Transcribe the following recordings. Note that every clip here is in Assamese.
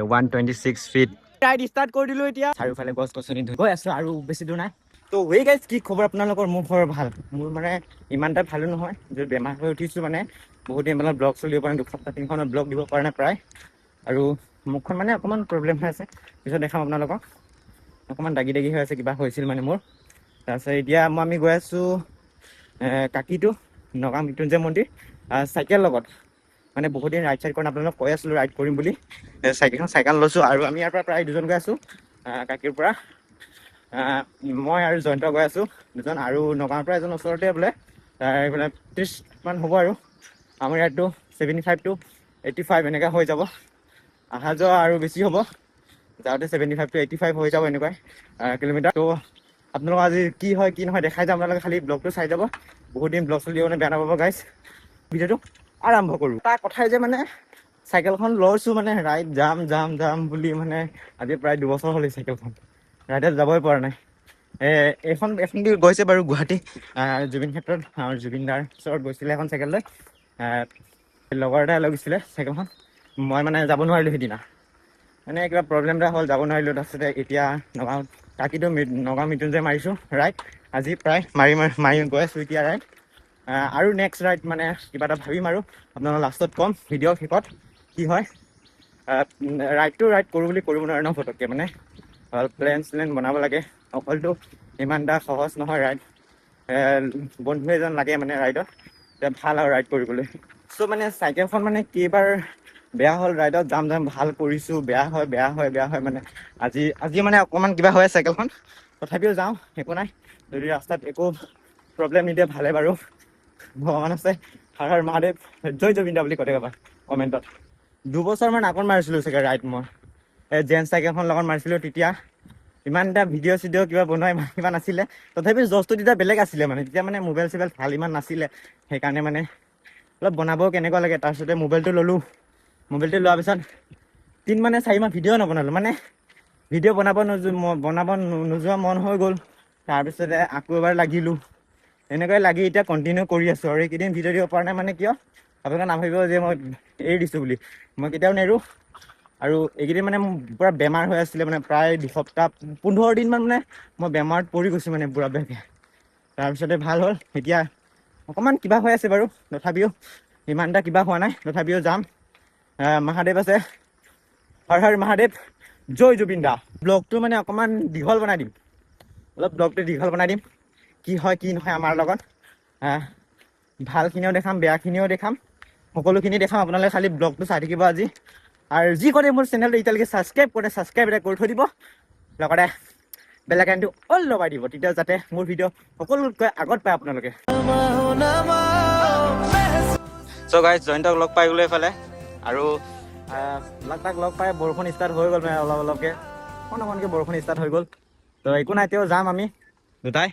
126 ফিট ৰাইড ষ্টাৰ্ট কৰি দিলোঁ এতিয়া। চাৰিওফালে গছ গছনি গৈ আছোঁ আৰু বেছি দূৰ নাই। তো ৱে গাইজ, কি খবৰ আপোনালোকৰ? মোৰ খবৰ ভাল। মোৰ মানে ইমান এটা ভালো নহয়, যদি বেমাৰ হৈ উঠিছোঁ মানে বহুত দিন মানে ব্লগ চলিব পৰা নাই, দুসপ্তাহ তিনিখনত ব্লগ দিব পৰা নাই প্ৰায়। আৰু মুখখন মানে অকণমান প্ৰব্লেম হৈ আছে, পিছত দেখাম আপোনালোকক। অকণমান দাগি দাগি হৈ আছে, কিবা হৈছিল মানে মোৰ। তাৰপিছত এতিয়া আমি গৈ আছোঁ কাকিটো নগাঁও মৃত্যুঞ্জয় মন্দিৰ চাইকেল লগত। মানে বহুত দিন ৰাইড চাইড কৰা আপোনালোকক কৈ আছিলোঁ ৰাইড কৰিম বুলি। চাইকেল লৈছোঁ আৰু আমি ইয়াৰ পৰা প্ৰায় দুজন গৈ আছোঁ কাকিৰ পৰা। মই আৰু জয়ন্ত গৈ আছোঁ দুজন, আৰু নগাঁৱৰ পৰা এজন ওচৰতে বোলে এইফালে 30 মান হ'ব। আৰু আমাৰ ইয়াততো 75 to 85 এনেকৈ হৈ যাব। অহা যোৱা আৰু বেছি হ'ব, যাওঁতে 75 to 85 হৈ যাব এনেকুৱাই কিলোমিটাৰ। তো আপোনালোকৰ আজি কি হয় কি নহয় দেখাই যাম, আপোনালোকে খালি ব্লগটো চাই যাব। বহুত দিন ব্লগ চলি মানে বেয়া নাপাব গাইজ। ভিডিঅ'টো আৰম্ভ কৰোঁ। তাৰ কথাই যে মানে চাইকেলখন লৈছোঁ মানে ৰাইড যাম বুলি, মানে আজি প্ৰায় 2 বছৰ হ'ল চাইকেলখন ৰাইডত যাবই পৰা নাই। এইখন দি গৈছে বাৰু গুৱাহাটী জুবিন ক্ষেত্ৰত, আমাৰ জুবিন দাৰ ওচৰত গৈছিলে এখন চাইকেল লৈ। লগৰ এটাই লৈ গৈছিলে চাইকেলখন, মই মানে যাব নোৱাৰিলোঁ সেইদিনা, মানে কিবা প্ৰব্লেম এটা হ'ল, যাব নোৱাৰিলোঁ। তাৰপিছতে এতিয়া নগাঁও মৃত্যুঞ্জয় মাৰিছোঁ ৰাইড আজি প্ৰায় মাৰি গৈ আছোঁ এতিয়া ৰাইড। আৰু নেক্সট ৰাইড মানে কিবা এটা ভাবিম আৰু আপোনালোকক লাষ্টত ক'ম ভিডিঅ'ৰ শেষত কি হয়। ৰাইডটো ৰাইড কৰোঁ বুলি কৰিব নোৱাৰে ন ফটককৈ, মানে প্লেন বনাব লাগে। অকলটো ইমান এটা সহজ নহয় ৰাইড, বন্ধু এজন লাগে মানে ৰাইডত, এতিয়া ভাল আৰু ৰাইড কৰিবলৈ। চ' মানে চাইকেলখন মানে কেইবাৰ বেয়া হ'ল, ৰাইডত যাম ভাল কৰিছোঁ, বেয়া হয় মানে আজি মানে অকণমান কিবা হয় চাইকেলখন। তথাপিও যাওঁ, একো নাই। যদি ৰাস্তাত একো প্ৰব্লেম নিদিয়ে ভালে বাৰু, ভগৱান আছে, হৰ হৰ মহাদেৱ, জয় জুবিন দা বুলি কৈ থাকিবা কমেণ্টত। 2 বছৰমান আগত মাৰিছিলোঁ চাগে ৰাইড মই, জেন্টছ চাইকেলখন লগত মাৰিছিলোঁ। তেতিয়া ইমান এটা ভিডিঅ' চিডিঅ' কিবা বনোৱা কিবা নাছিলে, তথাপিও জছটো তেতিয়া বেলেগ আছিলে। মানে তেতিয়া মানে মোবাইল চোবাইল ভাল ইমান নাছিলে, সেইকাৰণে মানে অলপ বনাবও কেনেকুৱা লাগে। তাৰপিছতে মোবাইলটো ল'লোঁ, মোবাইলটো লোৱাৰ পিছত 3 মানে 4 মাহ ভিডিঅ' নবনালোঁ, মানে ভিডিঅ' বনাব নোযোৱা মন হৈ গ'ল। তাৰপিছতে আকৌ এবাৰ লাগিলোঁ, এনেকুৱাই লাগি এতিয়া কণ্টিনিউ কৰি আছোঁ। আৰু এইকেইদিন ভিডিঅ' দিব পৰা নাই মানে কিয়, আপোনালোকে নাভাবিব যে মই এৰি দিছোঁ বুলি, মই কেতিয়াও নেৰোঁ। আৰু এইকেইদিন মানে মোৰ পূৰা বেমাৰ হৈ আছিলে, মানে প্ৰায় 2 সপ্তাহ 15 দিনমান মানে মই বেমাৰত পৰি গৈছোঁ, মানে পূৰা বেয়াকৈ। তাৰপিছতে ভাল হ'ল, এতিয়া অকণমান কিবা হৈ আছে বাৰু, তথাপিও ইমান এটা কিবা হোৱা নাই, তথাপিও যাম। মহাদেৱ আছে, হৰ হৰ মহাদেৱ, জয় জুবিন দা। ব্লগটো মানে অকণমান দীঘল বনাই দিম, কি হয় কি নহয় আমাৰ লগত। ভালখিনিও দেখাম, বেয়াখিনিও দেখাম, সকলোখিনি দেখাম। আপোনালোকে খালি ব্লগটো চাই থাকিব আজি। আৰু যি কৰে মোৰ চেনেলটো এতিয়ালৈকে ছাবস্ক্ৰাইব এটা কৰি থৈ দিব, লগতে বেল আইকনটো অল দবাই দিব, তেতিয়া যাতে মোৰ ভিডিঅ' সকলোতকৈ আগত পায় আপোনালোকে। চ' গাইজ, জয়ন্তক লগ পাই গ'লো এইফালে, আৰু তাক লগ পাই বৰষুণ ষ্টাৰ্ট হৈ গ'ল, মানে অলপকৈ অকণকৈ বৰষুণ ষ্টাৰ্ট হৈ গ'ল। তো একো নাই, তেওঁ যাম আমি দুটাই।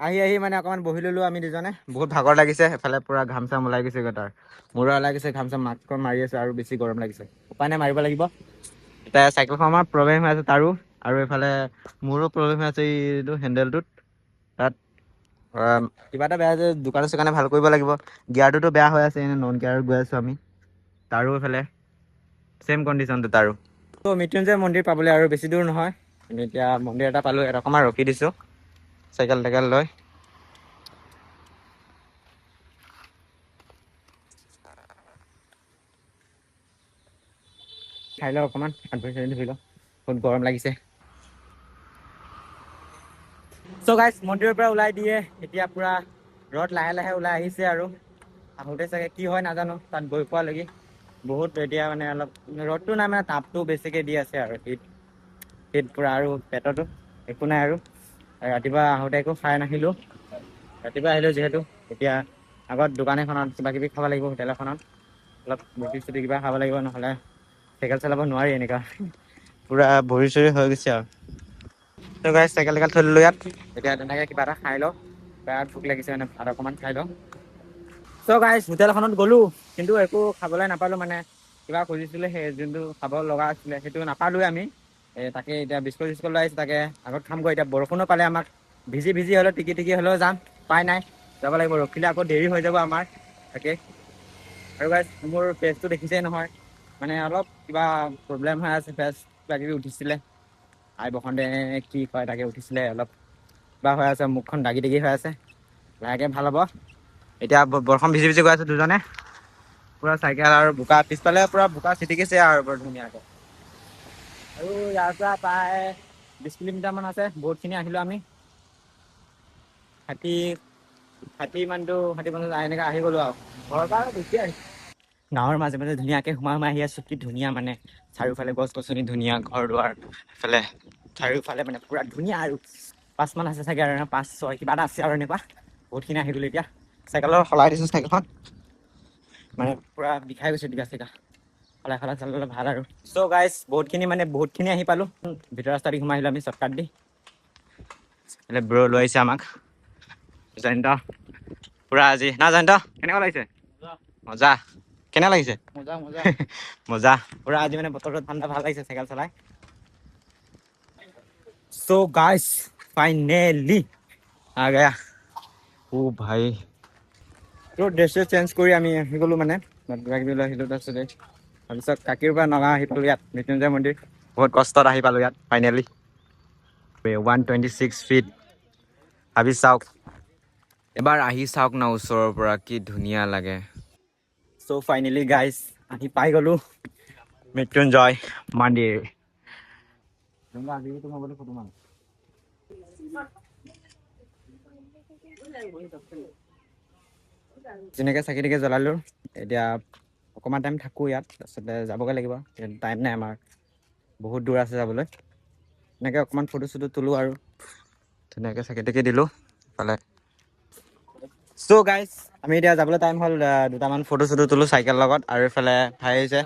আহি মানে অকণমান বহি ল'লোঁ আমি দুজনে, বহুত ভাগৰ লাগিছে। এফালে পূৰা ঘাম চাম ওলাই গৈছে, তাৰ মোৰো ওলাই গৈছে ঘাম চাম, মাস্কখন মাৰি আছে আৰু বেছি গৰম লাগিছে, উপায় নাই মাৰিব লাগিব। এতিয়া চাইকেলখন আমাৰ প্ৰব্লেম হৈ আছে তাৰো, আৰু এইফালে মোৰো প্ৰব্লেম হৈ আছে এইটো হেণ্ডেলটোত। তাত কিবা এটা বেয়া হৈছে, দোকানে চোকানে ভাল কৰিব লাগিব। গিয়াৰটোতো বেয়া হৈ আছে, এনে নন গিয়াৰত গৈ আছোঁ আমি, তাৰো এইফালে ছেম কণ্ডিশ্যনটো তাৰো। ত' মৃত্যুঞ্জয় মন্দিৰ পাবলৈ আৰু বেছি দূৰ নহয়, আমি এতিয়া মন্দিৰ এটা পালোঁ, ইয়াত অকণমান ৰখি দিছোঁ চাইকেল টাইকেল লৈ। খাই লওঁ অকণমান, হাত ভৰি ধুই লওঁ, বহুত গৰম লাগিছে। চ' গাইজ, মন্দিৰৰ পৰা ওলাই দিয়ে এতিয়া পূৰা ৰ'দ লাহে লাহে ওলাই আহিছে, আৰু আহোঁতে চাগে কি হয় নাজানো, তাত গৈ পোৱালৈকে বহুত এতিয়া মানে অলপ ৰ'দটো নাই, মানে তাপটো বেছিকৈ দি আছে আৰু শীত পূৰা, আৰু পেটতো একো নাই। আৰু ৰাতিপুৱা আহোঁতে একো খাই নাহিলোঁ, ৰাতিপুৱা আহিলোঁ যিহেতু। এতিয়া আগত দোকান এখনত কিবা কিবি খাব লাগিব, হোটেল এখনত অলপ ৰুটি চুটি কিবা খাব লাগিব, নহ'লে চাইকেল চলাব নোৱাৰি এনেকুৱা, পূৰা ভৰি চৰি হৈ গৈছে আৰু। ত' গাইজ, চাইকেল থৈ দিলোঁ ইয়াত, এতিয়া তেনেকৈ কিবা এটা খাই লওঁ, বেয়া ভোক লাগিছে মানে, ভাত অকণমান খাই লওঁ। চ' গাইজ, হোটেল এখনত গ'লোঁ, কিন্তু একো খাবলৈ নাপালোঁ, মানে কিবা খুজিছিলে, সেই যোনটো খাব লগা আছিলে সেইটো নাপালোঁৱে আমি। তাকে এতিয়া বিস্কুট চিস্কুট লৈ আহিছোঁ, তাকে আগত খামগৈ। এতিয়া বৰষুণো পালে, আমাক ভিজি হ'লেও টিকি হ'লেও যাম, উপায় নাই, যাব লাগিব। ৰখিলে আকৌ দেৰি হৈ যাব আমাৰ, তাকে। আৰু গাইজ, মোৰ ফেচটো দেখিছেই নহয়, মানে অলপ কিবা প্ৰব্লেম হৈ আছে, ফেচ কিবা কিবি উঠিছিলে, আই বসন্তে কি কয় তাকে উঠিছিলে, অলপ কিবা হৈ আছে, মুখখন দাগি দাগি হৈ আছে, লাহেকৈ ভাল হ'ব। এতিয়া বৰষুণ ভিজি ভিজি গৈ আছে দুজনে, পুৰা চাইকেল আৰু বোকা পিছফালে পুৰা বোকা চিটিকিছে আৰু বৰ ধুনীয়াকৈ। আৰু ইয়াৰ পৰা প্ৰায় 20 কিলোমিটাৰমান আছে, বহুতখিনি আহিলোঁ আমি, 60 এনেকৈ আহি গ'লোঁ আৰু ঘৰৰ পৰা বেছি আহিছোঁ। গাঁৱৰ মাজে মাজে ধুনীয়াকৈ সোমাই আহি আছোঁ, কি ধুনীয়া মানে চাৰিওফালে গছ গছনি ধুনীয়া, ঘৰ দুৱাৰ এইফালে চাৰিওফালে মানে পুৰা ধুনীয়া। আৰু 5 মান আছে চাগে, আৰু 5 6 কিবা এটা আছে আৰু এনেকুৱা বহুতখিনি আহি গ'লোঁ। এতিয়া চাইকেলৰ সলাই দিছোঁ, চাইকেলখন মানে পুৰা বিষাই গৈছে, ডিগা চিগা সলাই চালালে ভাল আৰু। চ' গাইজ বহুতখিনি আহি পালোঁ, ভিতৰ ৰাস্তা দি সোমাই আহিলোঁ আমি শ্বৰ্টকাট দি। ব্ৰ লৈ আহিছে আমাক জয়ন্ত, পুৰা আজি না জয়ন্ত কেনেকুৱা লাগিছে? মজা। কেনে লাগিছে? মজা পুৰা আজি মানে বতৰটো ঠাণ্ডা, ভাল লাগিছে চাইকেল চলাই। সো গাইস ফাইনেলি आ गया। ओ भाई তো ড্ৰেছ চেঞ্জ কৰি আমি আহি গ'লোঁ, মানে কিবা কিবি লৈ আহিলোঁ। তাৰপিছত কাকিৰ পৰা নগাঁও আহি পালোঁ, ইয়াত মৃত্যুঞ্জয় মন্দিৰ। বহুত কষ্টত আহি পালোঁ ইয়াত ফাইনেলি। 126 ফিট, ভাবি চাওক। এবাৰ আহি চাওক না ওচৰৰ পৰা, কি ধুনীয়া লাগে। চ' ফাইনেলি গাইজ আহি পাই গ'লোঁ মৃত্যুঞ্জয় মন্দিৰ। যেনেকৈ চাকি তাকি জ্বলালোঁ, এতিয়া অকণমান টাইম থাকোঁ ইয়াত, তাৰপিছতে যাবগৈ লাগিব। টাইম নাই আমাৰ, বহুত দূৰ আছে যাবলৈ। এনেকৈ অকণমান ফটো চটো তোলোঁ আৰু ধুনীয়াকৈ চাকি তাকি দিলোঁ ইফালে। চ' গাইজ আমি এতিয়া যাবলৈ টাইম হ'ল, দুটামান ফটো চটো তোলোঁ চাইকেল লগত। আৰু এইফালে ভাই আহিছে,